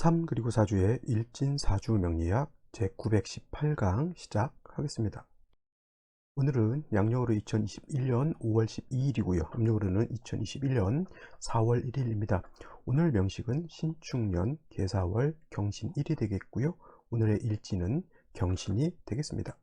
3 그리고 4주의 일진사주 명리학 제918강 시작하겠습니다. 오늘은 양력으로 2021년 5월 12일이고요. 음력으로는 2021년 4월 1일입니다. 오늘 명식은 신축년 계사월 경신일이 되겠고요. 오늘의 일진은 경신이 되겠습니다.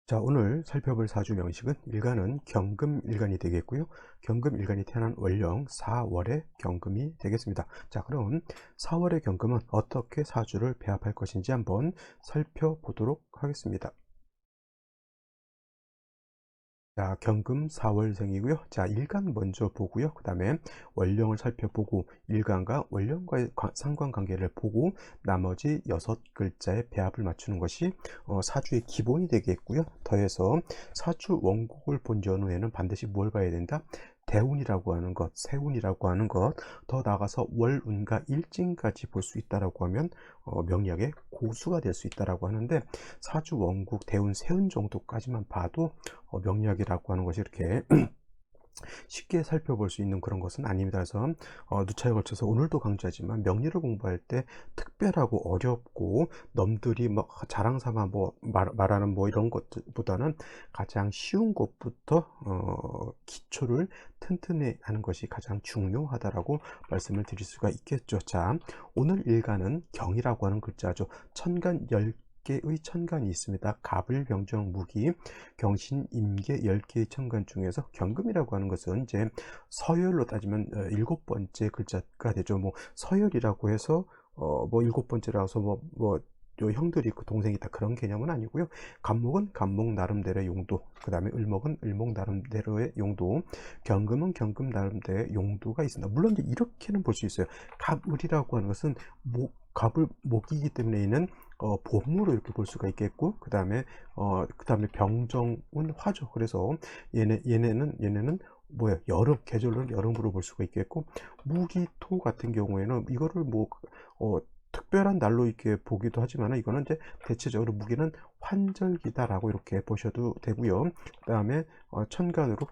자, 오늘 살펴볼 사주 명식은 일간은 경금일간이 되겠고요. 경금일간이 태어난 월령 4월의 경금이 되겠습니다. 자, 그럼 4월의 경금은 어떻게 사주를 배합할 것인지 한번 살펴보도록 하겠습니다. 자, 경금 4월생이고요. 자, 일간 먼저 보고요. 그 다음에 월령을 살펴보고 일간과 월령과의 상관관계를 보고 나머지 6글자의 배합을 맞추는 것이 사주의 기본이 되겠고요. 더해서 사주 원국을 본 전후에는 반드시 뭘 봐야 된다? 대운이라고 하는 것, 세운이라고 하는 것, 더 나아가서 월운과 일진까지 볼 수 있다라고 하면 명리학의 고수가 될 수 있다라고 하는데, 사주 원국, 대운, 세운 정도까지만 봐도 명리학이라고 하는 것이 이렇게 쉽게 살펴볼 수 있는 그런 것은 아닙니다. 그래서 누차에 걸쳐서 오늘도 강조하지만 명리를 공부할 때 특별하고 어렵고 남들이 뭐 자랑삼아 말하는 이런 것보다는 가장 쉬운 것부터 기초를 튼튼히 하는 것이 가장 중요하다라고 말씀을 드릴 수가 있겠죠. 자, 오늘 일간은 경이라고 하는 글자죠. 천간 10개의 천간이 있습니다. 갑을, 병정, 무기, 경신, 임계 10개의 천간 중에서 경금이라고 하는 것은 이제 서열로 따지면 7번째 글자가 되죠. 뭐 서열이라고 해서 뭐 7번째라서 요 형들이 있고 동생이 있다 그런 개념은 아니고요. 갑목은 갑목 나름대로의 용도, 그 다음에 을목은 을목 나름대로의 용도, 경금은 경금 나름대로의 용도가 있습니다. 물론 이제 이렇게는 볼 수 있어요. 갑을이라고 하는 것은 갑을 목이기 때문에 있는 봄으로 이렇게 볼 수가 있겠고, 그 다음에 병정은 화죠. 그래서 얘네는 뭐야, 여름, 계절은 여름으로 볼 수가 있겠고, 무기토 같은 경우에는 이거를 특별한 날로 이렇게 보기도 하지만, 이거는 이제 대체적으로 무기는 환절기다라고 이렇게 보셔도 되고요. 그 다음에 천간으로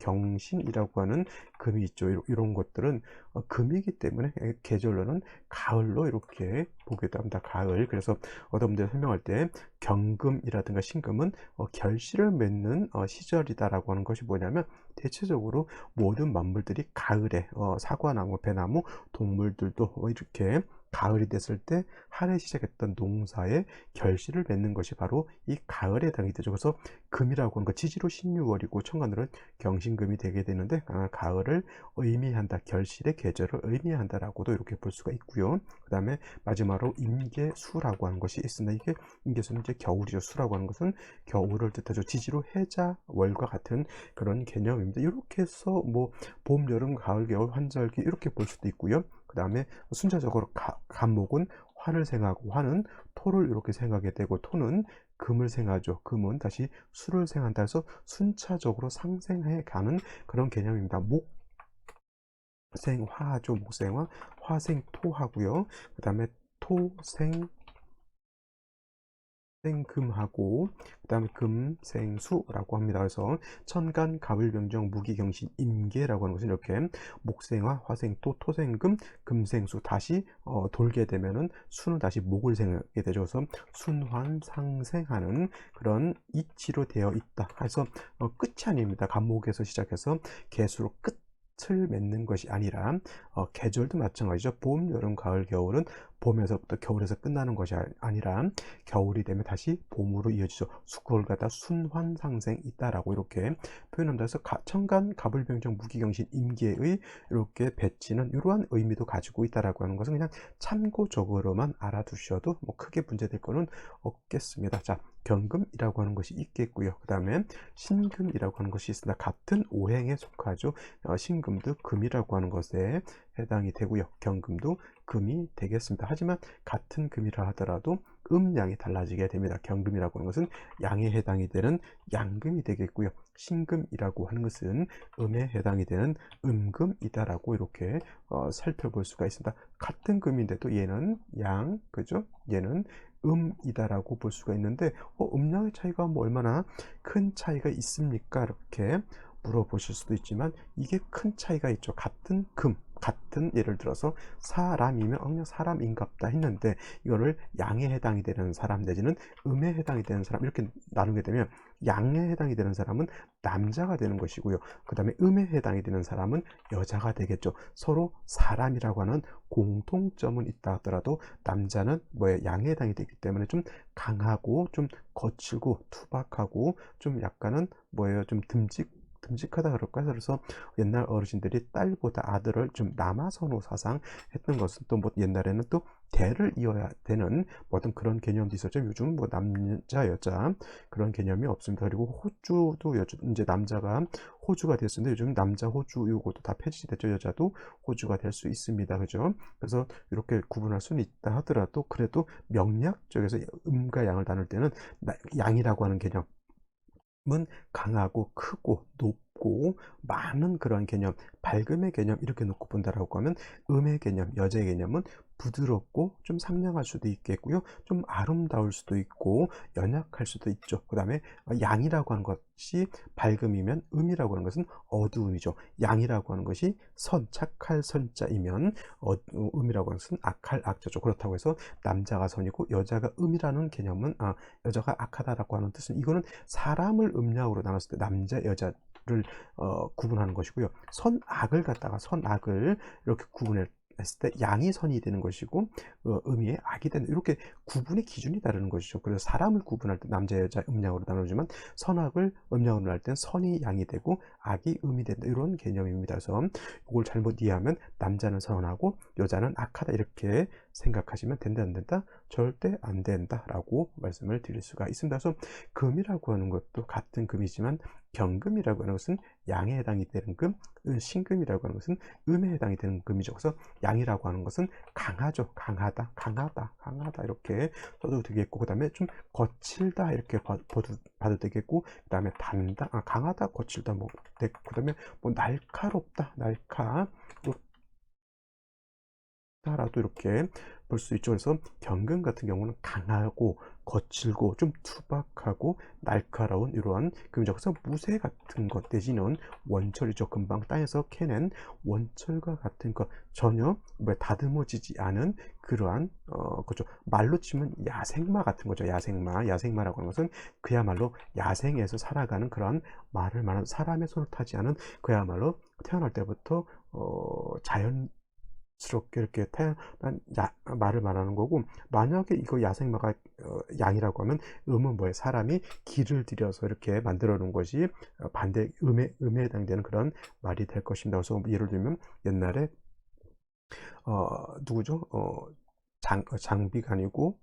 경신이라고 하는 금이 있죠. 이런 것들은 금이기 때문에 계절로는 가을로 이렇게 보기도 합니다. 가을. 그래서 어떤 설명할 때 경금이라든가 신금은 결실을 맺는 시절이다라고 하는 것이 뭐냐면, 대체적으로 모든 만물들이 가을에 사과나무, 배나무, 동물들도 이렇게 가을이 됐을 때 한 해 시작했던 농사의 결실을 맺는 것이 바로 이 가을에 해당이 되죠. 그래서 금이라고 하는 것, 지지로 16월이고 천간으로는 경신금이 되게 되는데, 가을을 의미한다, 결실의 계절을 의미한다라고도 이렇게 볼 수가 있고요. 그 다음에 마지막으로 임계수라고 하는 것이 있습니다. 이게 임계수는 이제 겨울이죠. 수라고 하는 것은 겨울을 뜻하죠. 지지로 해자, 월과 같은 그런 개념입니다. 이렇게 해서 뭐 봄, 여름, 가을, 겨울, 환절기 이렇게 볼 수도 있고요. 그 다음에 순차적으로 갑목은 화를 생하고, 화는 토를 이렇게 생하게 되고, 토는 금을 생하죠. 금은 다시 수를 생한다 해서 순차적으로 상생해 가는 그런 개념입니다. 목생화죠. 목생화, 화생토하고요. 그 다음에 금하고, 그 다음에 금생수라고 합니다. 그래서 천간, 갑을, 병정, 무기, 경신, 임계라고 하는 것은 이렇게 목생화, 화생토, 토생금, 금생수, 다시 돌게 되면은 수는 다시 목을 생하게 되죠. 그래서 순환 상생하는 그런 이치로 되어 있다. 그래서 끝이 아닙니다. 갑목에서 시작해서 개수로 끝을 맺는 것이 아니라 계절도 마찬가지죠. 봄, 여름, 가을, 겨울은 봄에서부터 겨울에서 끝나는 것이 아니라 겨울이 되면 다시 봄으로 이어지죠. 그걸 갖다 순환상생 있다라고 이렇게 표현합니다. 그래서 천간, 갑을병정, 무기경신, 임계의 이렇게 배치는 이러한 의미도 가지고 있다라고 하는 것은 그냥 참고적으로만 알아두셔도 뭐 크게 문제될 거는 없겠습니다. 자, 경금이라고 하는 것이 있겠고요. 그 다음에 신금이라고 하는 것이 있습니다. 같은 오행에 속하죠. 신금도 금이라고 하는 것에 해당이 되고요. 경금도 금이 되겠습니다. 하지만 같은 금이라 하더라도 음양이 달라지게 됩니다. 경금이라고 하는 것은 양에 해당이 되는 양금이 되겠고요. 신금이라고 하는 것은 음에 해당이 되는 음금이다라고 이렇게 살펴볼 수가 있습니다. 같은 금인데도 얘는 양, 그죠? 얘는 음이다라고 볼 수가 있는데, 음양의 차이가 뭐 얼마나 큰 차이가 있습니까? 이렇게 물어보실 수도 있지만, 이게 큰 차이가 있죠. 같은 금, 같은 예를 들어서 사람이면 그냥 사람인갑다 했는데 이거를 양에 해당이 되는 사람 내지는 음에 해당이 되는 사람 이렇게 나누게 되면 양에 해당이 되는 사람은 남자가 되는 것이고요. 그 다음에 음에 해당이 되는 사람은 여자가 되겠죠. 서로 사람이라고 하는 공통점은 있다 하더라도 남자는 뭐에 양에 해당이 되기 때문에 좀 강하고 좀 거칠고 투박하고 좀 약간은 뭐예요? 좀 듬직하다 그럴까요? 그래서 옛날 어르신들이 딸보다 아들을 좀 남아선호 사상 했던 것은 또 뭐 옛날에는 또 대를 이어야 되는 뭐 어떤 그런 개념도 있었죠. 요즘 뭐 남자 여자 그런 개념이 없습니다. 그리고 호주도 요즘 이제 남자가 호주가 됐었는데 요즘 남자 호주 요것도 다 폐지됐죠. 여자도 호주가 될 수 있습니다. 그죠? 그래서 이렇게 구분할 수는 있다 하더라도 그래도 명리학 쪽에서 음과 양을 나눌 때는 양이라고 하는 개념 은 강하고 크고 높고 많은 그런 개념, 밝음의 개념 이렇게 놓고 본다라고 하면 음의 개념, 여자의 개념은 부드럽고 좀 상냥할 수도 있겠고요. 좀 아름다울 수도 있고 연약할 수도 있죠. 그 다음에 양이라고 하는 것이 밝음이면 음이라고 하는 것은 어두움이죠. 양이라고 하는 것이 착할 선자이면 음이라고 하는 것은 악할 악자죠. 그렇다고 해서 남자가 선이고 여자가 음이라는 개념은 여자가 악하다라고 하는 뜻은 이거는 사람을 음양으로 나눴을 때 남자 여자를 구분하는 것이고요. 선악을 갖다가 선악을 이렇게 구분했을 때 양이 선이 되는 것이고 음이 악이 되는 이렇게 구분의 기준이 다르는 것이죠. 그래서 사람을 구분할 때 남자 여자 음양으로 나누지만 선악을 음양으로 할 때는 선이 양이 되고 악이 음이 된다 이런 개념입니다. 그래서 이걸 잘못 이해하면 남자는 선하고 여자는 악하다 이렇게 생각하시면 된다 안 된다? 절대 안 된다라고 말씀을 드릴 수가 있습니다. 그래서 금이라고 하는 것도 같은 금이지만 경금이라고 하는 것은 양에 해당이 되는 금, 신금이라고 하는 것은 음에 해당이 되는 금이죠. 그래서 양이라고 하는 것은 강하죠. 강하다, 강하다, 강하다 이렇게 써도 되겠고 그 다음에 좀 거칠다 이렇게 봐도 되겠고 그 다음에 단다, 강하다, 거칠다 뭐 됐고 그 다음에 뭐 날카롭다, 라도 이렇게 볼 수 있죠. 그래서 경금 같은 경우는 강하고 거칠고 좀 투박하고 날카로운 이러한 금이죠. 그래서 무쇠 같은 것 내지는 원철이죠. 금방 땅에서 캐낸 원철과 같은 것 전혀 다듬어지지 않은 그러한 그죠. 말로 치면 야생마 같은 거죠. 야생마라고 하는 것은 그야말로 야생에서 살아가는 그런 말을 말하는 사람의 손을 타지 않은 그야말로 태어날 때부터 자연 스럽게 이렇게 태어난 말을 말하는 거고 만약에 이거 야생마가 양이라고 하면 음은 뭐예요? 사람이 기를 들여서 이렇게 만들어 놓은 것이 반대 음에 해당되는 그런 말이 될 것입니다. 그래서 예를 들면 옛날에 누구죠? 장비가 아니고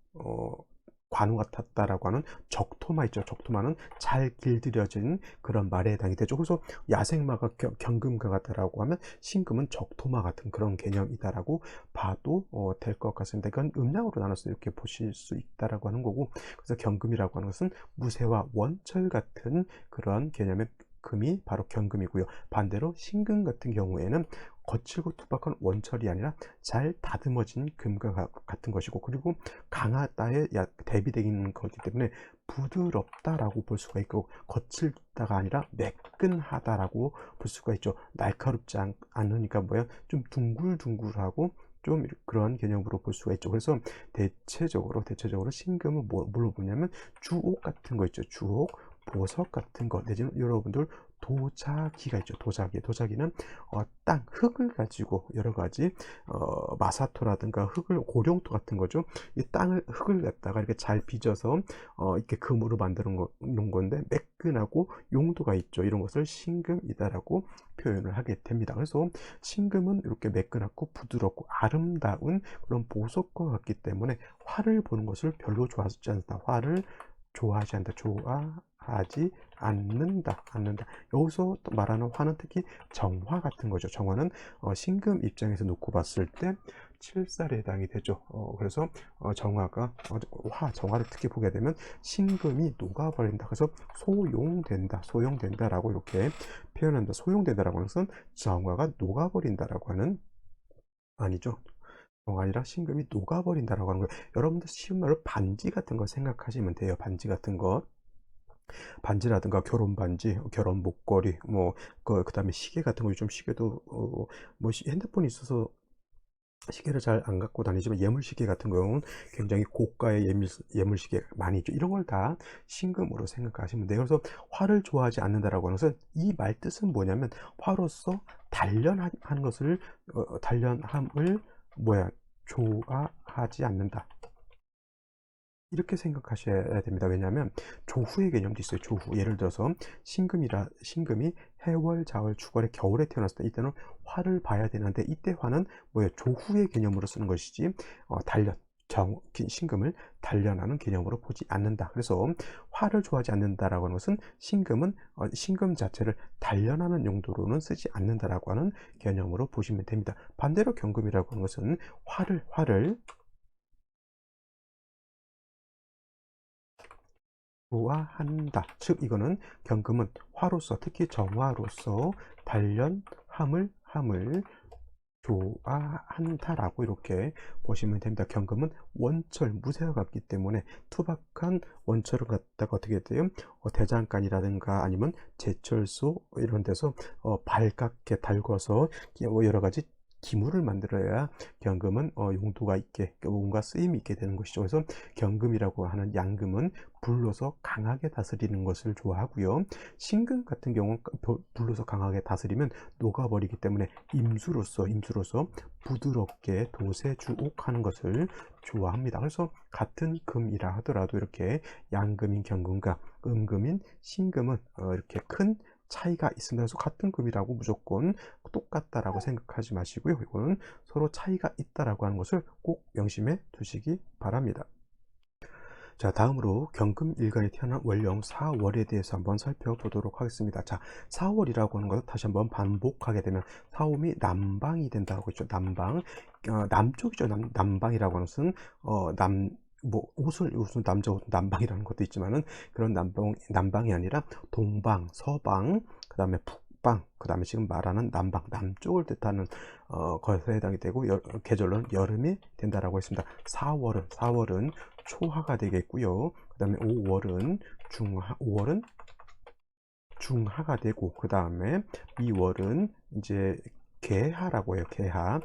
관우 같았다라고 하는 적토마 있죠. 적토마는 잘 길들여진 그런 말에 해당이 되죠. 그래서 야생마가 경금과 같다라고 하면 신금은 적토마 같은 그런 개념이다라고 봐도 될 것 같습니다. 이건 음양으로 나눠서 이렇게 보실 수 있다라고 하는 거고 그래서 경금이라고 하는 것은 무쇠와 원철 같은 그런 개념의 금이 바로 경금이고요. 반대로 신금 같은 경우에는 거칠고 투박한 원철이 아니라 잘 다듬어진 금과 같은 것이고 그리고 강하다에 대비되는 거기 때문에 부드럽다라고 볼 수가 있고 거칠다가 아니라 매끈하다라고 볼 수가 있죠. 날카롭지 않으니까 뭐야 좀 둥글둥글하고 좀 그런 개념으로 볼 수가 있죠. 그래서 대체적으로 신금은 뭘로 보냐면 주옥 같은 거 있죠. 주옥 보석 같은 거 내지는 여러분들 도자기가 있죠. 도자기는 땅 흙을 가지고 여러 가지 마사토라든가 고령토 같은 거죠. 이 흙을 갖다가 이렇게 잘 빚어서 이렇게 금으로 만드는 놓은 건데 매끈하고 용도가 있죠. 이런 것을 신금이다라고 표현을 하게 됩니다. 그래서 신금은 이렇게 매끈하고 부드럽고 아름다운 그런 보석과 같기 때문에 화를 보는 것을 별로 좋아하지 않다. 화를 좋아하지 않다. 좋아하지 않는다. 여기서 말하는 화는 특히 정화 같은 거죠. 정화는 신금 입장에서 놓고 봤을 때 칠살에 해당이 되죠. 그래서 정화를 특히 보게 되면 신금이 녹아버린다. 그래서 소용된다라고 이렇게 표현한다. 소용된다라고 하는 것은 정화가 녹아버린다라고 하는 아니죠. 아니라 신금이 녹아버린다라고 하는 거예요. 여러분들 쉬운 말로 반지 같은 거 생각하시면 돼요. 반지 같은 거. 반지라든가 결혼 반지, 결혼 목걸이, 뭐 그다음에 시계 같은 거, 요즘 시계도 뭐 핸드폰이 있어서 시계를 잘 안 갖고 다니지만 예물 시계 같은 경우는 굉장히 고가의 예물 시계 많이 있죠. 이런 걸 다 신금으로 생각하시면 돼요. 그래서 화를 좋아하지 않는다라고 하는 것은, 이 말 뜻은 뭐냐면 화로서 단련하는 것을, 단련함을 뭐야 좋아하지 않는다, 이렇게 생각하셔야 됩니다. 왜냐하면 조후의 개념도 있어요. 조후. 예를 들어서 신금이 해월, 자월, 축월의 겨울에 태어났을 때, 이때는 화를 봐야 되는데, 이때 화는 뭐예요? 조후의 개념으로 쓰는 것이지, 단련, 신금을 단련하는 개념으로 보지 않는다. 그래서 화를 좋아하지 않는다라고 하는 것은, 신금 자체를 단련하는 용도로는 쓰지 않는다라고 하는 개념으로 보시면 됩니다. 반대로 경금이라고 하는 것은 화를 좋아한다. 즉 이거는 경금은 화로서, 특히 정화로서 함을 좋아한다라고 이렇게 보시면 됩니다. 경금은 원철, 무쇠와 같기 때문에 투박한 원철을 갖다가 어떻게 돼요? 대장간이라든가 아니면 제철소 이런 데서 발갛게 달궈서 여러 가지 기물을 만들어야 경금은 용도가 있게, 뭔가 쓰임이 있게 되는 것이죠. 그래서 경금이라고 하는 양금은 불로서 강하게 다스리는 것을 좋아하고요. 신금 같은 경우는 불로서 강하게 다스리면 녹아버리기 때문에 임수로서 부드럽게 도세주옥하는 것을 좋아합니다. 그래서 같은 금이라 하더라도 이렇게 양금인 경금과 음금인 신금은 이렇게 큰 차이가 있습니다. 그래서 같은 금이라고 무조건 똑같다라고 생각하지 마시고요. 이거는 서로 차이가 있다라고 하는 것을 꼭 명심해 두시기 바랍니다. 자, 다음으로 경금 일간에 태어난 월령 4월에 대해서 한번 살펴보도록 하겠습니다. 자, 4월이라고 하는 것을 다시 한번 반복하게 되면 사오미 남방이 된다고 했죠. 남방, 남쪽이죠. 남방이라고 하는 것은 뭐 옷을 남자 옷 남방이라는 것도 있지만은, 그런 남방이 아니라 동방, 서방, 그다음에 북방, 그다음에 지금 말하는 남방, 남쪽을 뜻하는 것에 해당이 되고, 계절로는 여름이 된다라고 했습니다. 4월은 초하가 되겠고요. 그다음에 5월은 중하가 되고, 그 다음에 2월은 이제 개하라고 해요. 개하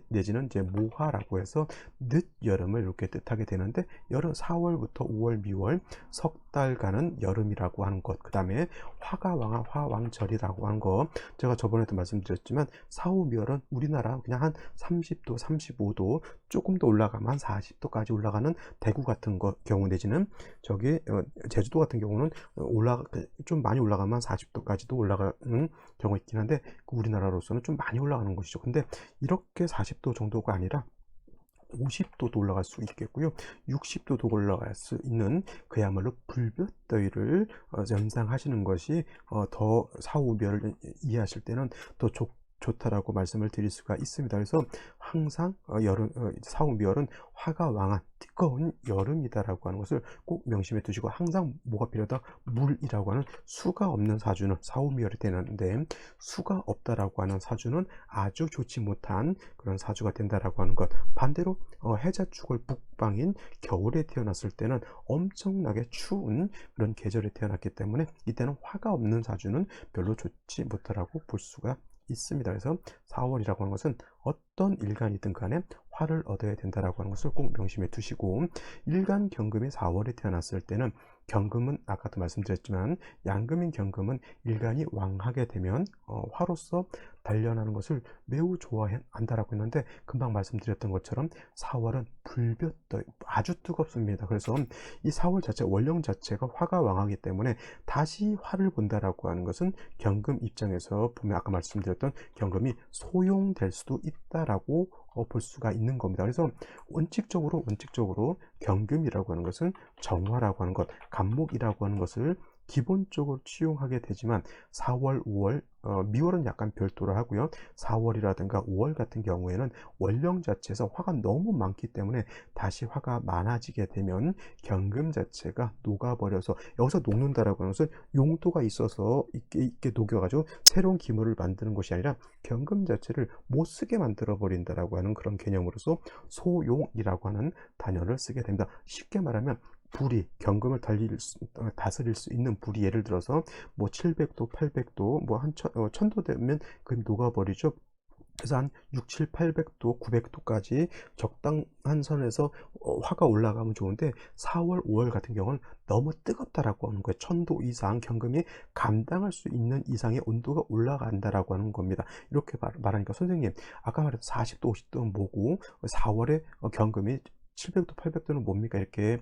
내지는 이제 모하라고 해서 늦 여름을 이렇게 뜻하게 되는데, 4월부터 5월, 미월 석 달간은 여름이라고 하는 것. 그 다음에 화가왕하, 화왕절이라고 하는 거, 제가 저번에도 말씀드렸지만 4, 5, 미월은 우리나라 그냥 한 30도, 35도, 조금 더 올라가면 한 40도까지 올라가는 대구 같은 경우, 내지는 저기 제주도 같은 경우는 좀 많이 올라가면 40도까지도 올라가는 경우 있긴 한데, 우리나라로서는 좀 많이 올라가는 것이죠. 근데 이렇게 40도 정도가 아니라 50도도 올라갈 수 있겠고요. 60도도 올라갈 수 있는, 그야말로 불볕더위를 연상하시는 것이 더 사후별을 이해하실 때는 더 좋다라고 말씀을 드릴 수가 있습니다. 그래서 항상 사후미월은 화가 왕한 뜨거운 여름이다라고 하는 것을 꼭 명심해 두시고, 항상 뭐가 필요하다? 물이라고 하는 수가 없는 사주는 사후미월이 되는데, 수가 없다라고 하는 사주는 아주 좋지 못한 그런 사주가 된다라고 하는 것. 반대로 해자축을 북방인 겨울에 태어났을 때는 엄청나게 추운 그런 계절에 태어났기 때문에, 이때는 화가 없는 사주는 별로 좋지 못하다고 볼 수가 있습니다. 그래서 4월이라고 하는 것은 어떤 일간이든 간에 화를 얻어야 된다라고 하는 것을 꼭 명심해 두시고, 일간 경금이 4월에 태어났을 때는, 경금은 아까도 말씀드렸지만 양금인 경금은 일간이 왕하게 되면 화로서 단련하는 것을 매우 좋아한다라고 했는데, 금방 말씀드렸던 것처럼 4월은 불볕더위 아주 뜨겁습니다. 그래서 이 4월 자체, 월령 자체가 화가 왕하기 때문에 다시 화를 본다라고 하는 것은 경금 입장에서 보면, 아까 말씀드렸던 경금이 소용될 수도 있다라고 볼 수가 있는 겁니다. 그래서 원칙적으로 경금이라고 하는 것은 정화라고 하는 것, 간목이라고 하는 것을 기본적으로 치용하게 되지만, 4월, 5월, 미월은 약간 별도로 하고요. 4월이라든가 5월 같은 경우에는 월령 자체에서 화가 너무 많기 때문에, 다시 화가 많아지게 되면 경금 자체가 녹아버려서, 여기서 녹는다라고 하는 것은 용도가 있어서 있게 녹여가지고 새로운 기물을 만드는 것이 아니라 경금 자체를 못 쓰게 만들어 버린다라고 하는 그런 개념으로서 소용이라고 하는 단어를 쓰게 됩니다. 쉽게 말하면 불이 경금을 다스릴 수 있는 불이 예를 들어서 뭐 700도, 800도, 뭐 한 1000도 되면 금이 녹아버리죠. 그래서 한 6, 7, 800도, 900도까지 적당한 선에서 화가 올라가면 좋은데 4월, 5월 같은 경우는 너무 뜨겁다라고 하는 거예요. 1000도 이상 경금이 감당할 수 있는 이상의 온도가 올라간다라고 하는 겁니다. 이렇게 말하니까 선생님 아까 말했던 40도, 50도는 뭐고 4월에 경금이 700도, 800도는 뭡니까? 이렇게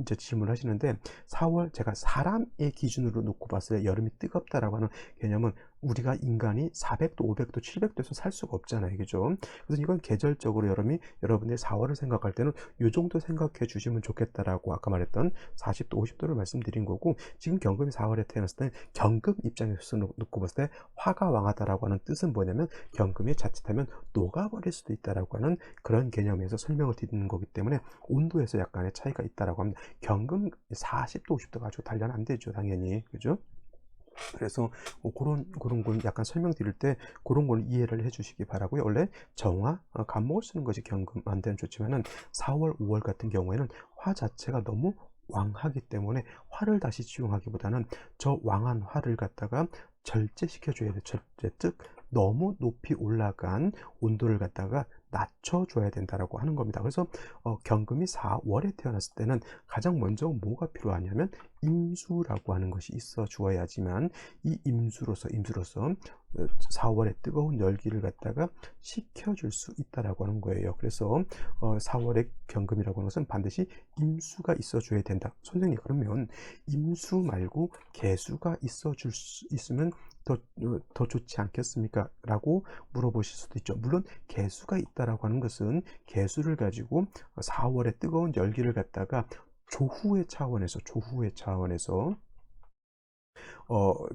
이제 질문을 하시는데 4월 제가 사람의 기준으로 놓고 봤을 때 여름이 뜨겁다라고 하는 개념은 우리가 인간이 400도, 500도, 700도에서 살 수가 없잖아요. 그죠? 그래서 이건 계절적으로 여러분들이 4월을 생각할 때는 요 정도 생각해 주시면 좋겠다라고 아까 말했던 40도, 50도를 말씀드린 거고 지금 경금이 4월에 태어났을 때 경금 입장에서 놓고 봤을 때 화가 왕하다라고 하는 뜻은 뭐냐면 경금이 자칫하면 녹아버릴 수도 있다라고 하는 그런 개념에서 설명을 드리는 거기 때문에 온도에서 약간의 차이가 있다라고 합니다. 경금 40도, 50도 가지고 단련 안 되죠, 당연히. 그죠? 그래서 그런 걸 약간 설명드릴 때 그런 걸 이해를 해주시기 바라고요. 원래 정화, 간목을 쓰는 것이 경금한테는 좋지만은 4월, 5월 같은 경우에는 화 자체가 너무 왕하기 때문에 화를 다시 지용하기보다는 저 왕한 화를 갖다가 절제시켜줘야 돼. 절제, 즉 너무 높이 올라간 온도를 갖다가 낮춰줘야 된다라고 하는 겁니다. 그래서 경금이 4월에 태어났을 때는 가장 먼저 뭐가 필요하냐면 임수라고 하는 것이 있어 주어야지만 이 임수로서 4월의 뜨거운 열기를 갖다가 식혀줄 수 있다라고 하는 거예요. 그래서 4월의 경금이라고 하는 것은 반드시 임수가 있어 줘야 된다. 선생님 그러면 임수 말고 개수가 있어 줄 수 있으면 더 좋지 않겠습니까? 라고 물어보실 수도 있죠. 물론 개수가 있다라고 하는 것은 개수를 가지고 4월의 뜨거운 열기를 갖다가 조후의 차원에서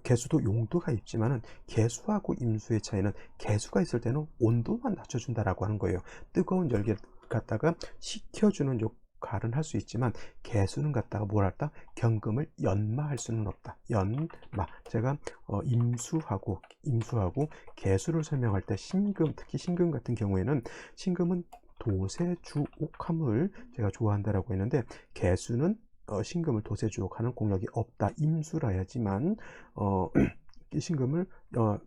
개수도 용도가 있지만은 개수하고 임수의 차이는 개수가 있을 때는 온도만 낮춰준다라고 하는 거예요. 뜨거운 열기를 갖다가 식혀주는 역할은 할 수 있지만 개수는 갖다가 뭐랄까 경금을 연마할 수는 없다. 연마 제가 임수하고 개수를 설명할 때 신금 특히 신금 같은 경우에는 신금은 도세주옥함을 제가 좋아한다라고 했는데 개수는 신금을 도세주옥하는 공력이 없다. 임수라야지만 신금을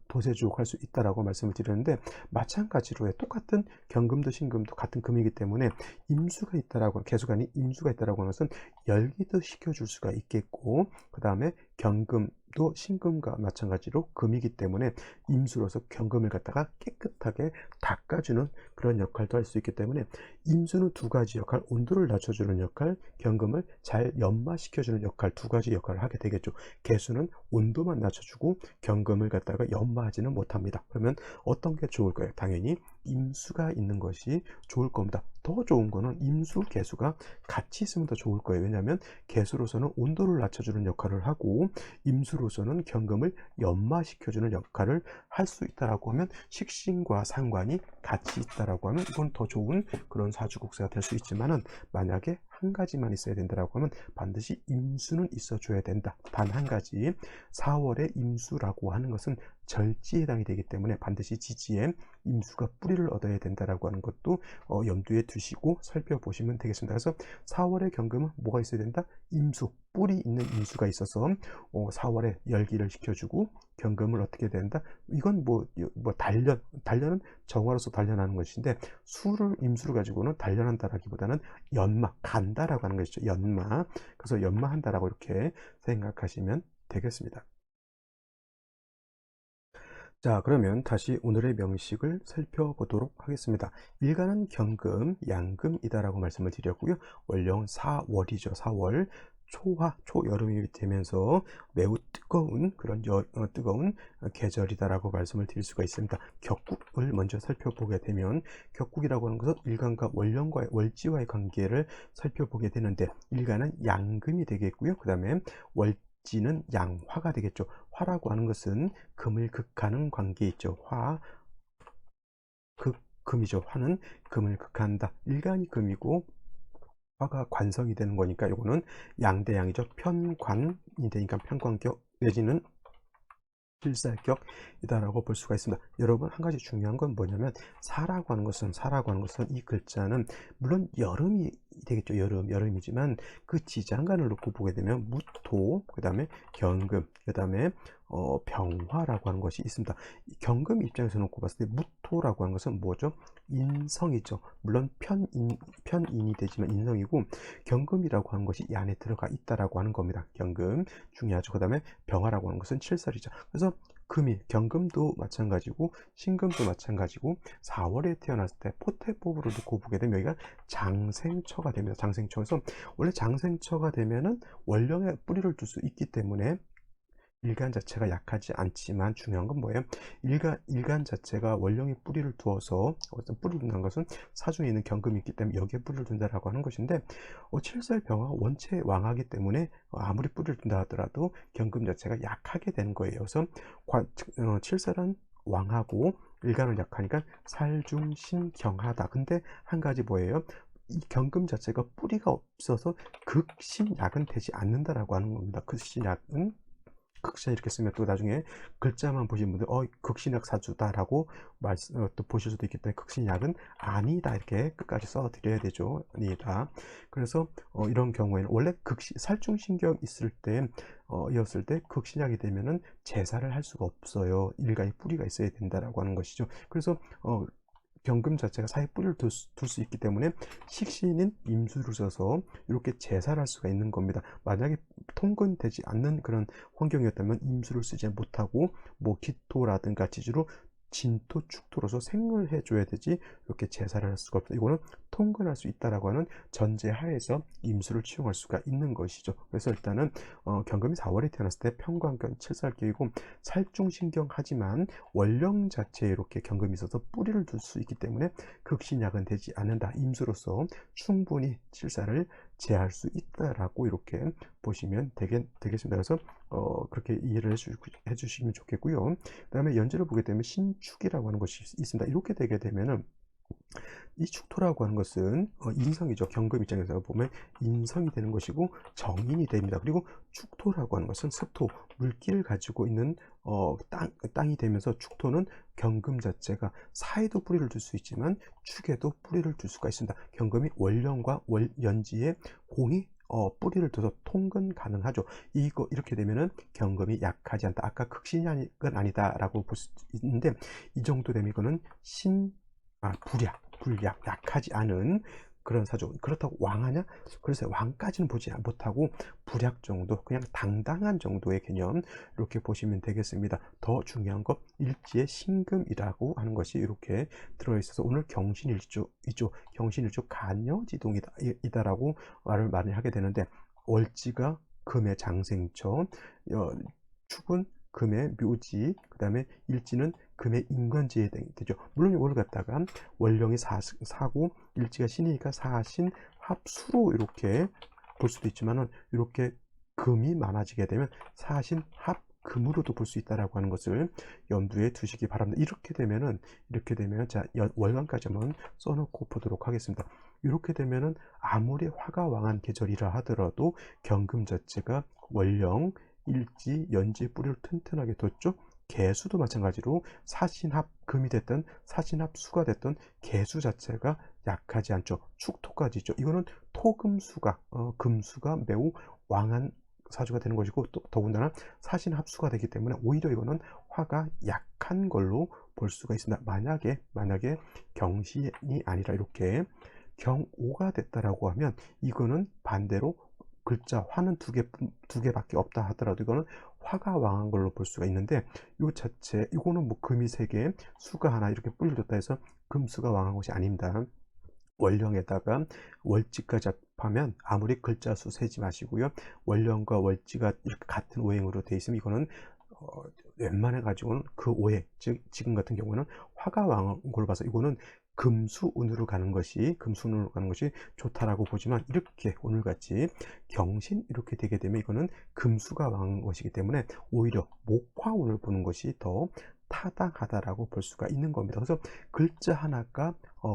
도세주옥할 수 있다라고 말씀을 드렸는데 마찬가지로 똑같은 경금도 신금도 같은 금이기 때문에 임수가 있다라고 개수가 아닌 임수가 있다라고 하는 것은 열기도 식혀줄 수가 있겠고 그 다음에 경금도 신금과 마찬가지로 금이기 때문에 임수로서 경금을 갖다가 깨끗하게 닦아주는 그런 역할도 할 수 있기 때문에 임수는 두 가지 역할, 온도를 낮춰주는 역할, 경금을 잘 연마시켜주는 역할, 두 가지 역할을 하게 되겠죠. 개수는 온도만 낮춰주고 경금을 갖다가 연마하지는 못합니다. 그러면 어떤 게 좋을 거예요? 당연히 임수가 있는 것이 좋을 겁니다. 더 좋은 거는 임수, 개수가 같이 있으면 더 좋을 거예요. 왜냐하면 개수로서는 온도를 낮춰주는 역할을 하고 임수로서는 경금을 연마시켜주는 역할을 할 수 있다라고 하면 식신과 상관이 같이 있다라고 하면 이건 더 좋은 그런 사주국세가 될 수 있지만은 만약에 한 가지만 있어야 된다라고 하면 반드시 임수는 있어줘야 된다. 단 한 가지 4월에 임수라고 하는 것은 절지에 해당이 되기 때문에 반드시 지지에 임수가 뿌리를 얻어야 된다라고 하는 것도 염두에 두시고 살펴보시면 되겠습니다. 그래서 4월의 경금은 뭐가 있어야 된다? 임수, 뿌리 있는 임수가 있어서 4월에 열기를 식혀주고 경금을 어떻게 된다? 이건 단련은 정화로서 단련하는 것인데 임수를 가지고는 단련한다라기보다는 간다라고 하는 것이죠. 그래서 연마한다라고 이렇게 생각하시면 되겠습니다. 자, 그러면 다시 오늘의 명식을 살펴보도록 하겠습니다. 일간은 경금, 양금이다라고 말씀을 드렸고요. 원령 4월이죠. 4월. 초여름이 되면서 매우 뜨거운 그런 뜨거운 계절이다라고 말씀을 드릴 수가 있습니다. 격국을 먼저 살펴보게 되면 격국이라고 하는 것은 일간과 원령과의 월지와의 관계를 살펴보게 되는데 일간은 양금이 되겠고요. 그 다음에 월지는 양화가 되겠죠. 화라고 하는 것은 금을 극하는 관계 있죠. 금이죠. 화는 금을 극한다. 일간이 금이고 화가 관성이 되는 거니까 이거는 양대양이죠. 편관이 되니까 편관격 내지는 필살격이다라고 볼 수가 있습니다. 여러분 한 가지 중요한 건 뭐냐면 사라고 하는 것은 이 글자는 물론 여름이 되겠죠. 여름이지만 그 지장간을 놓고 보게 되면 무토, 그 다음에 경금, 그 다음에 병화라고 하는 것이 있습니다. 경금 입장에서 놓고 봤을 때 무토라고 하는 것은 뭐죠? 인성이죠. 물론 편인이 되지만 인성이고, 경금이라고 하는 것이 이 안에 들어가 있다라고 하는 겁니다. 경금 중요하죠. 그 다음에 병화라고 하는 것은 칠살이죠. 그래서 금이, 경금도 마찬가지고 신금도 마찬가지고 4월에 태어났을 때 포태법으로 놓고 보게 되면 여기가 장생처가 됩니다. 장생처에서 원래 장생처가 되면은 원령에 뿌리를 둘 수 있기 때문에 일간 자체가 약하지 않지만 중요한 건 뭐예요? 일간 자체가 원령에 뿌리를 두어서 어떤 뿌리를 둔다는 것은 사중에 있는 경금이 있기 때문에 여기에 뿌리를 둔다라고 하는 것인데, 칠살병화가 원체 왕하기 때문에 아무리 뿌리를 둔다 하더라도 경금 자체가 약하게 되는 거예요. 그래서 칠살은 왕하고 일간은 약하니까 살중신경하다. 근데 한 가지 뭐예요? 이 경금 자체가 뿌리가 없어서 극신약은 되지 않는다라고 하는 겁니다. 극신약은, 극신 이렇게 쓰면 또 나중에 글자만 보신 분들 극신약 사주다라고 또 보실 수도 있기 때문에 극신약은 아니다 이렇게 끝까지 써 드려야 되죠. 아니다. 그래서 이런 경우에는 원래 살중신경 있을 때 이었을 때 극신약이 되면은 제사를 할 수가 없어요. 일간이 뿌리가 있어야 된다라고 하는 것이죠. 그래서 경금 자체가 사에 뿌리를 둘 수 있기 때문에 식신인 임수를 써서 이렇게 제사를 할 수가 있는 겁니다. 만약에 통근되지 않는 그런 환경이었다면 임수를 쓰지 못하고 뭐 기토라든가 지주로 진토, 축토로서 생을 해줘야 되지 이렇게 제사를 할 수가 없다. 이거는 통근할 수 있다라고 하는 전제 하에서 임수를 취용할 수가 있는 것이죠. 그래서 일단은 경금이 4월에 태어났을 때 평관경 칠살기이고 살중신경하지만 원령 자체에 이렇게 경금이 있어서 뿌리를 둘 수 있기 때문에 극신약은 되지 않는다. 임수로서 충분히 칠살을 제할 수 있다라고 이렇게 보시면 되겠습니다. 그래서 그렇게 이해를 해주시면 좋겠고요. 그 다음에 연재를 보게 되면 신축이라고 하는 것이 있습니다. 이렇게 되게 되면은 이 축토라고 하는 것은 인성이죠. 경금 입장에서 보면 인성이 되는 것이고 정인이 됩니다. 그리고 축토라고 하는 것은 습토, 물기를 가지고 있는 땅이 되면서 축토는 경금 자체가 사에도 뿌리를 둘 수 있지만 축에도 뿌리를 둘 수가 있습니다. 경금이 월령과 연지에 공이 뿌리를 둬서 통근 가능하죠. 이렇게 되면은 경금이 약하지 않다. 아까 극신약은 아니다라고 볼 수 있는데, 이 정도 되면 이거는 불약, 약하지 않은 그런 사주. 그렇다고 왕하냐? 그래서 왕까지는 보지 못하고 불약 정도, 그냥 당당한 정도의 개념, 이렇게 보시면 되겠습니다. 더 중요한 것, 일지의 신금이라고 하는 것이 이렇게 들어있어서 오늘 경신일주이죠. 경신일주 간여지동이다라고 말을 많이 하게 되는데, 월지가 금의 장생처, 축은 금의 묘지, 그 다음에 일지는 금의 인관지에 되죠. 물론 이걸 갖다가 원령이 사고 일지가 신이니까 사신 합수로 이렇게 볼 수도 있지만은, 이렇게 금이 많아지게 되면 사신 합금으로도 볼 수 있다라고 하는 것을 염두에 두시기 바랍니다. 이렇게 되면 자, 월간까지 한번 써놓고 보도록 하겠습니다. 이렇게 되면은 아무리 화가 왕한 계절이라 하더라도 경금 자체가 월령, 일지, 연지의 뿌리를 튼튼하게 뒀죠. 개수도 마찬가지로 사신합금이 됐든 사신합수가 됐든 개수 자체가 약하지 않죠. 축토까지 있죠. 이거는 토금수가 금수가 매우 왕한 사주가 되는 것이고, 또 더군다나 사신합수가 되기 때문에 오히려 이거는 화가 약한 걸로 볼 수가 있습니다. 만약에 경신이 아니라 이렇게 경오가 됐다라고 하면 이거는 반대로 글자 화는 두 개밖에 없다 하더라도 이거는 화가 왕한 걸로 볼 수가 있는데, 이거는 뭐 금이 3개, 수가 하나 이렇게 뿌리를 뒀다 해서 금수가 왕한 것이 아닙니다. 월령에다가 월지까지 합하면 아무리 글자 수 세지 마시고요. 월령과 월지가 이렇게 같은 오행으로 되어 있으면 이거는 웬만해 가지고는 그 오행, 즉 지금 같은 경우는 화가 왕한 걸로 봐서 이거는 금수운으로 가는 것이 좋다라고 보지만, 이렇게 오늘같이 경신 이렇게 되게 되면 이거는 금수가 왕한 것이기 때문에 오히려 목화운을 보는 것이 더 타당하다라고 볼 수가 있는 겁니다. 그래서 글자 하나가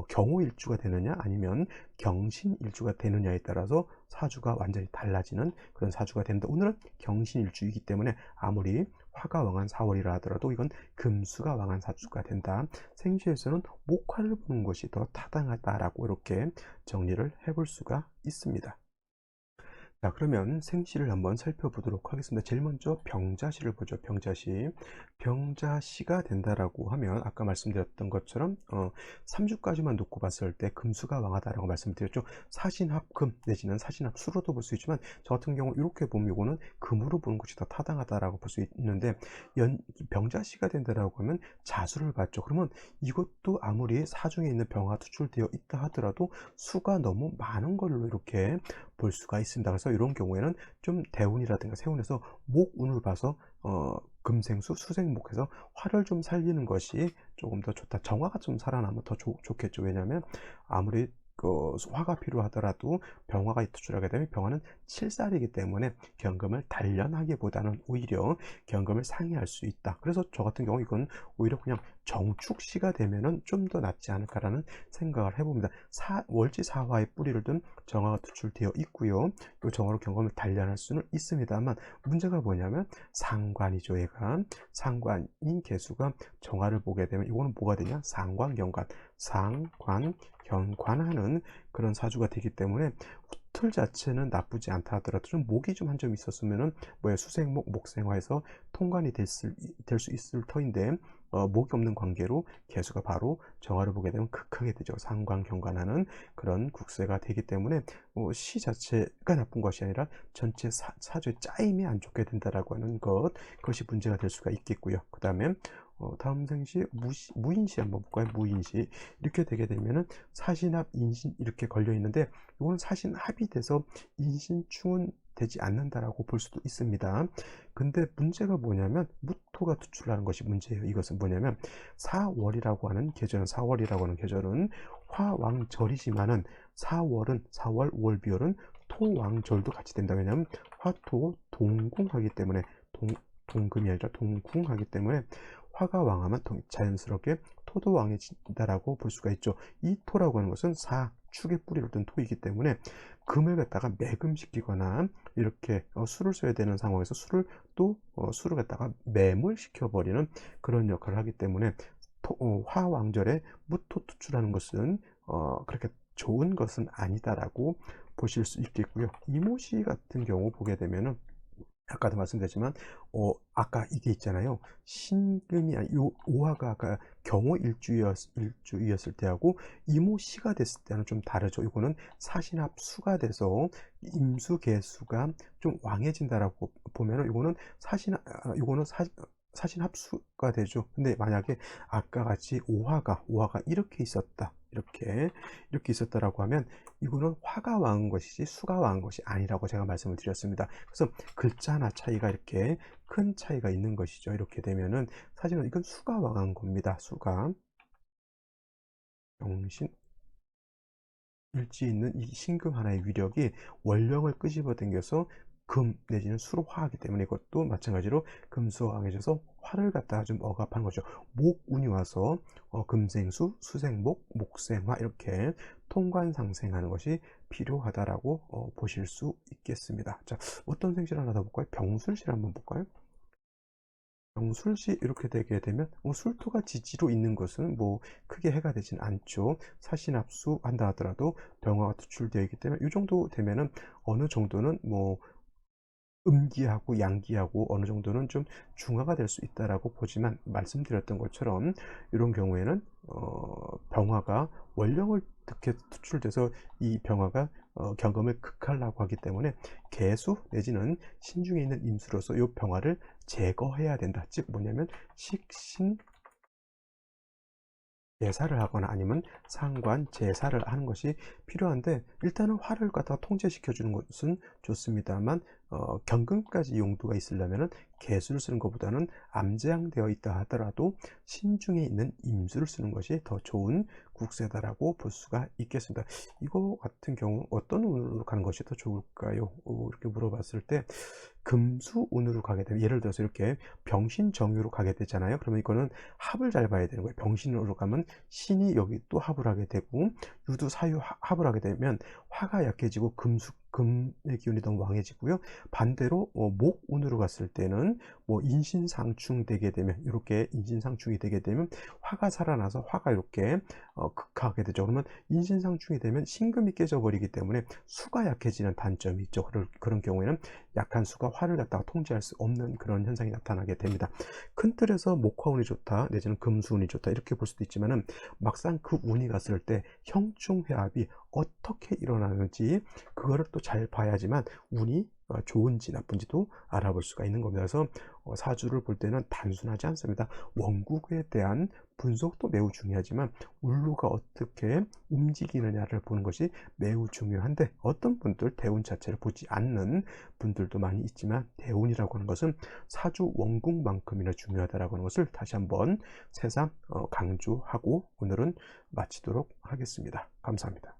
경호일주가 되느냐 아니면 경신일주가 되느냐에 따라서 사주가 완전히 달라지는 그런 사주가 된다. 오늘은 경신일주이기 때문에 아무리 화가 왕한 4월이라 하더라도 이건 금수가 왕한 사주가 된다. 생시에서는 목화를 보는 것이 더 타당하다라고 이렇게 정리를 해볼 수가 있습니다. 자, 그러면 생시를 한번 살펴보도록 하겠습니다. 제일 먼저 병자시를 보죠. 병자시. 병자시가 된다라고 하면 아까 말씀드렸던 것처럼 3주까지만 놓고 봤을 때 금수가 왕하다라고 말씀드렸죠. 사신합금 내지는 사신합수로도 볼 수 있지만 저 같은 경우 이렇게 보면 이거는 금으로 보는 것이 더 타당하다라고 볼 수 있는데 병자시가 된다라고 하면 자수를 받죠. 그러면 이것도 아무리 사중에 있는 병화 투출되어 있다 하더라도 수가 너무 많은 걸로 이렇게 볼 수가 있습니다. 그래서 이런 경우에는 좀 대운이라든가 세운에서 목운을 봐서 금생수, 수생목해서 화를 좀 살리는 것이 조금 더 좋다. 정화가 좀 살아나면 더 좋겠죠. 왜냐하면 아무리 화가 필요하더라도 병화가 투출하게 되면 병화는 칠살이기 때문에 경금을 단련하기보다는 오히려 경금을 상회할 수 있다. 그래서 저 같은 경우 이건 오히려 그냥 정축시가 되면은 좀 더 낫지 않을까라는 생각을 해봅니다. 월지사화의 뿌리를 둔 정화가 투출되어 있고요. 이 정화로 경금을 단련할 수는 있습니다만 문제가 뭐냐면 상관이죠. 얘가 상관인 개수가 정화를 보게 되면 이거는 뭐가 되냐? 상관경관, 상관 경관하는 그런 사주가 되기 때문에 틀 자체는 나쁘지 않다 하더라도 좀 목이 좀 한 점 있었으면은 뭐야 수생목 목생화에서 통관이 될 수 있을 터인데 목이 없는 관계로 개수가 바로 정화를 보게 되면 극하게 되죠. 상관 경관하는 그런 국세가 되기 때문에 시 자체가 나쁜 것이 아니라 전체 사주의 짜임이 안 좋게 된다라고 하는 그것이 문제가 될 수가 있겠고요. 그 다음에 다음 생시 무인시 한번 볼까요? 무인시 이렇게 되게 되면은 사신합 인신 이렇게 걸려 있는데 이거는 사신합이 돼서 인신충은 되지 않는다라고 볼 수도 있습니다. 근데 문제가 뭐냐면 무토가 투출하는 것이 문제예요. 이것은 뭐냐면 4월이라고 하는 계절은 화왕절이지만은 4월 월비월은 토왕절도 같이 된다. 왜냐하면 화토 동궁하기 때문에 동금이 아니라 동궁하기 때문에 화가 왕하면 자연스럽게 토도 왕해진다라고 볼 수가 있죠. 이 토라고 하는 것은 사축의 뿌리를 둔 토이기 때문에 금을 갖다가 매금시키거나 이렇게 수를 써야 되는 상황에서 수를 갖다가 매물시켜 버리는 그런 역할을 하기 때문에 화왕절에 무토 투출하는 것은 그렇게 좋은 것은 아니다라고 보실 수 있겠고요. 이모시 같은 경우 보게 되면은 아까도 말씀드렸지만 아까 이게 있잖아요. 신금이 아니 오화가 아까 경호 일주였을 때하고 이모시가 됐을 때는 좀 다르죠. 이거는 사신합수가 돼서 임수개수가 좀 왕해진다라고 보면은 이거는 사신합수가 되죠. 근데 만약에 아까 같이 오화가 이렇게 있었다. 이렇게 있었다라고 하면 이거는 화가 왕한 것이지 수가 왕한 것이 아니라고 제가 말씀을 드렸습니다. 그래서 글자 하나 차이가 이렇게 큰 차이가 있는 것이죠. 이렇게 되면은 사실은 이건 수가 왕한 겁니다. 수가 병신 일지 있는 이 신금 하나의 위력이 원령을 끄집어 당겨서 금 내지는 수로 화하기 때문에 이것도 마찬가지로 금수가 강해져서 화를 갖다가 좀 억압한 거죠. 목운이 와서 금생수, 수생목, 목생화 이렇게 통관상생하는 것이 필요하다라고 보실 수 있겠습니다. 자, 어떤 생시를 하나 더 볼까요? 병술시를 한번 볼까요? 병술시 이렇게 되게 되면 술토가 지지로 있는 것은 뭐 크게 해가 되진 않죠. 사신합수 한다 하더라도 병화가 투출되어 있기 때문에 이 정도 되면은 어느 정도는 뭐 음기하고 양기하고 어느 정도는 좀 중화가 될 수 있다라고 보지만 말씀드렸던 것처럼 이런 경우에는 병화가 원령을 이렇게 투출돼서 이 병화가 경금을 극하려고 하기 때문에 개수 내지는 신중에 있는 임수로서 이 병화를 제거해야 된다. 즉 뭐냐면 식신 제사를 하거나 아니면 상관 제사를 하는 것이 필요한데 일단은 화를 갖다가 통제시켜 주는 것은 좋습니다만 경금까지 용도가 있으려면은 개수를 쓰는 것보다는 암재앙되어 있다 하더라도 신중에 있는 임수를 쓰는 것이 더 좋은 국세다라고 볼 수가 있겠습니다. 이거 같은 경우 어떤 운으로 가는 것이 더 좋을까요? 이렇게 물어봤을 때 금수운으로 가게 되면 예를 들어서 이렇게 병신정유로 가게 되잖아요. 그러면 이거는 합을 잘 봐야 되는 거예요. 병신으로 가면 신이 여기 또 합을 하게 되고 유두 사유 합을 하게 되면 화가 약해지고 금의 기운이 너무 왕해지고요. 반대로 목 운으로 갔을 때는 뭐 인신상충되게 되면, 이렇게 인신상충이 되게 되면 화가 살아나서 화가 이렇게 극하게 되죠. 그러면 인신상충이 되면 신금이 깨져버리기 때문에 수가 약해지는 단점이 있죠. 그런 경우에는 약한 수가 화를 갖다가 통제할 수 없는 그런 현상이 나타나게 됩니다. 큰 틀에서 목화운이 좋다 내지는 금수운이 좋다 이렇게 볼 수도 있지만은, 막상 그 운이 갔을 때 형충회합이 어떻게 일어나는지 그거를 또 잘 봐야지만 운이 좋은지 나쁜지도 알아볼 수가 있는 겁니다. 그래서 사주를 볼 때는 단순하지 않습니다. 원국에 대한 분석도 매우 중요하지만 울루가 어떻게 움직이느냐를 보는 것이 매우 중요한데, 어떤 분들 대운 자체를 보지 않는 분들도 많이 있지만, 대운이라고 하는 것은 사주 원국만큼이나 중요하다라고 하는 것을 다시 한번 새삼 강조하고 오늘은 마치도록 하겠습니다. 감사합니다.